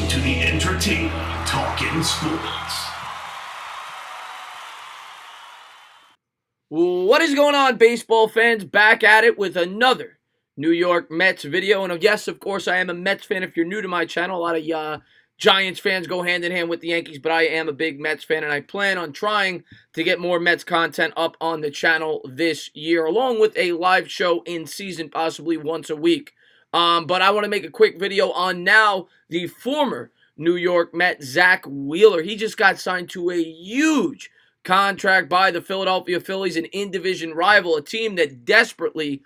to the entertaining Talkin' Sports. What is going on, baseball fans? Back at it with another New York Mets video. And yes, of course, I am a Mets fan. If you're new to my channel, a lot of Giants fans go hand in hand with the Yankees, but I am a big Mets fan, and I plan on trying to get more Mets content up on the channel this year, along with a live show in season, possibly once a week. But I want to make a quick video on now the former New York Met, Zack Wheeler. He just got signed to a huge contract by the Philadelphia Phillies, an in-division rival, a team that desperately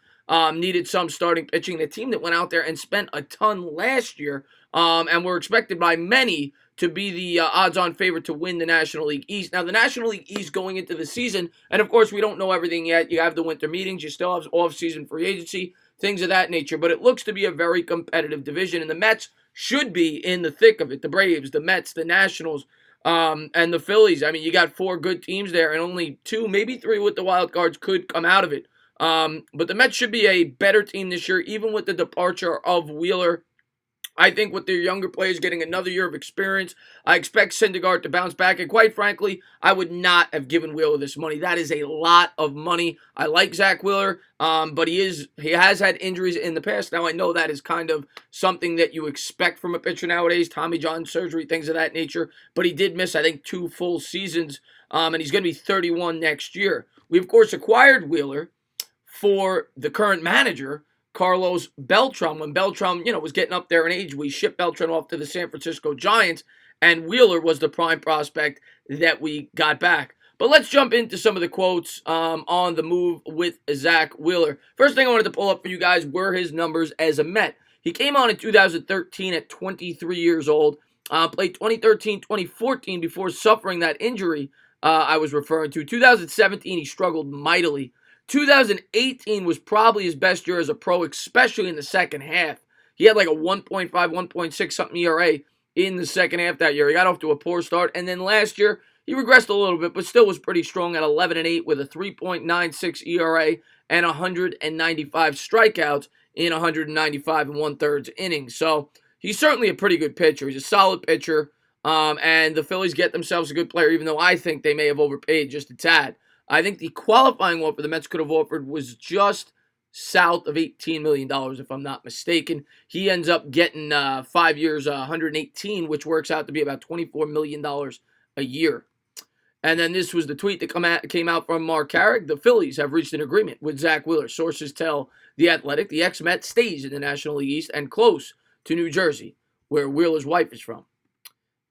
needed some starting pitching, a team that went out there and spent a ton last year, and were expected by many to be the odds-on favorite to win the National League East. Now, the National League East going into the season, and of course, we don't know everything yet. You have the winter meetings, you still have off-season free agency, things of that nature, but it looks to be a very competitive division, and the Mets should be in the thick of it. The Braves, the Mets, the Nationals, and the Phillies. I mean, you got four good teams there, and only two, maybe three with the wild cards could come out of it. But the Mets should be a better team this year, even with the departure of Wheeler. I think with their younger players getting another year of experience, I expect Syndergaard to bounce back. And quite frankly, I would not have given Wheeler this money. That is a lot of money. I like Zack Wheeler, but he has had injuries in the past. Now, I know that is kind of something that you expect from a pitcher nowadays, Tommy John surgery, things of that nature. But he did miss, I think, 2 full seasons, and he's going to be 31 next year. We, of course, acquired Wheeler for the current manager, Carlos Beltran. When Beltran, was getting up there in age, we shipped Beltran off to the San Francisco Giants, and Wheeler was the prime prospect that we got back. But let's jump into some of the quotes on the move with Zack Wheeler. First thing I wanted to pull up for you guys were his numbers as a Met. He came on in 2013 at 23 years old, played 2013-2014 before suffering that injury I was referring to. 2017, he struggled mightily. 2018 was probably his best year as a pro, especially in the second half. He had like a 1.5, 1.6 something ERA in the second half that year. He got off to a poor start, and then last year he regressed a little bit, but still was pretty strong at 11-8 with a 3.96 ERA and 195 strikeouts in 195 and 1/3 innings. So he's certainly a pretty good pitcher. He's a solid pitcher, and the Phillies get themselves a good player, even though I think they may have overpaid just a tad. I think the qualifying offer the Mets could have offered was just south of $18 million, if I'm not mistaken. He ends up getting 5 years, 118, which works out to be about $24 million a year. And then this was the tweet that came out from Mark Carrick. The Phillies have reached an agreement with Zack Wheeler. Sources tell The Athletic the ex-Met stays in the National League East and close to New Jersey, where Wheeler's wife is from.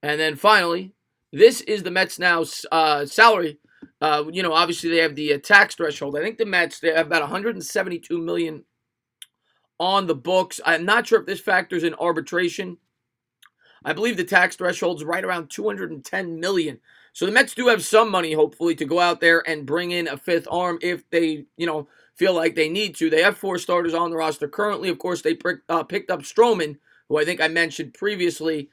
And then finally, this is the Mets now salary. Obviously they have the tax threshold. I think the Mets, they have about $172 million on the books. I'm not sure if this factors in arbitration. I believe the tax threshold is right around $210 million. So the Mets do have some money, hopefully, to go out there and bring in a fifth arm if they, feel like they need to. They have 4 starters on the roster currently. Of course, they picked up Stroman, who I think I mentioned previously,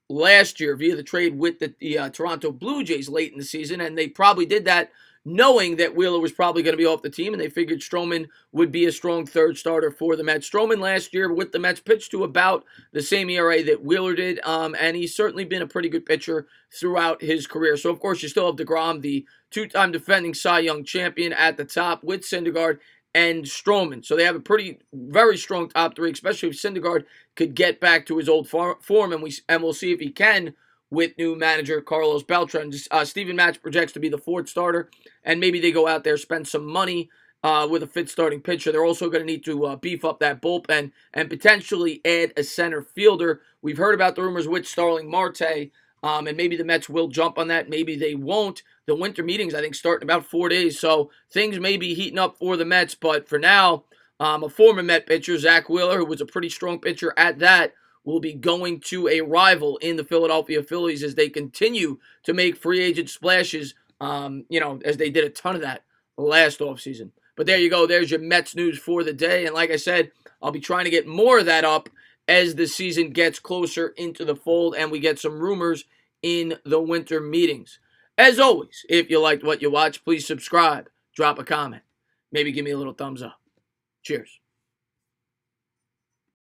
last year via the trade with the Toronto Blue Jays late in the season, and they probably did that knowing that Wheeler was probably going to be off the team, and they figured Stroman would be a strong third starter for the Mets. Stroman last year with the Mets pitched to about the same ERA that Wheeler did, and he's certainly been a pretty good pitcher throughout his career. So, of course, you still have DeGrom, the 2-time defending Cy Young champion, at the top with Syndergaard and Stroman. So they have a very strong top 3, especially if Syndergaard could get back to his old form, and we'll see if he can with new manager Carlos Beltran. Steven Matz projects to be the 4th starter, and maybe they go out there, spend some money with a 5th starting pitcher. They're also going to need to beef up that bullpen and potentially add a center fielder. We've heard about the rumors with Starling Marte, and maybe the Mets will jump on that. Maybe they won't. The winter meetings, I think, start in about 4 days, so things may be heating up for the Mets. But for now, a former Met pitcher, Zack Wheeler, who was a pretty strong pitcher at that, will be going to a rival in the Philadelphia Phillies as they continue to make free agent splashes, as they did a ton of that last offseason. But there you go. There's your Mets news for the day. And like I said, I'll be trying to get more of that up as the season gets closer into the fold and we get some rumors in the winter meetings. As always, if you liked what you watched, please subscribe, drop a comment, maybe give me a little thumbs up. Cheers.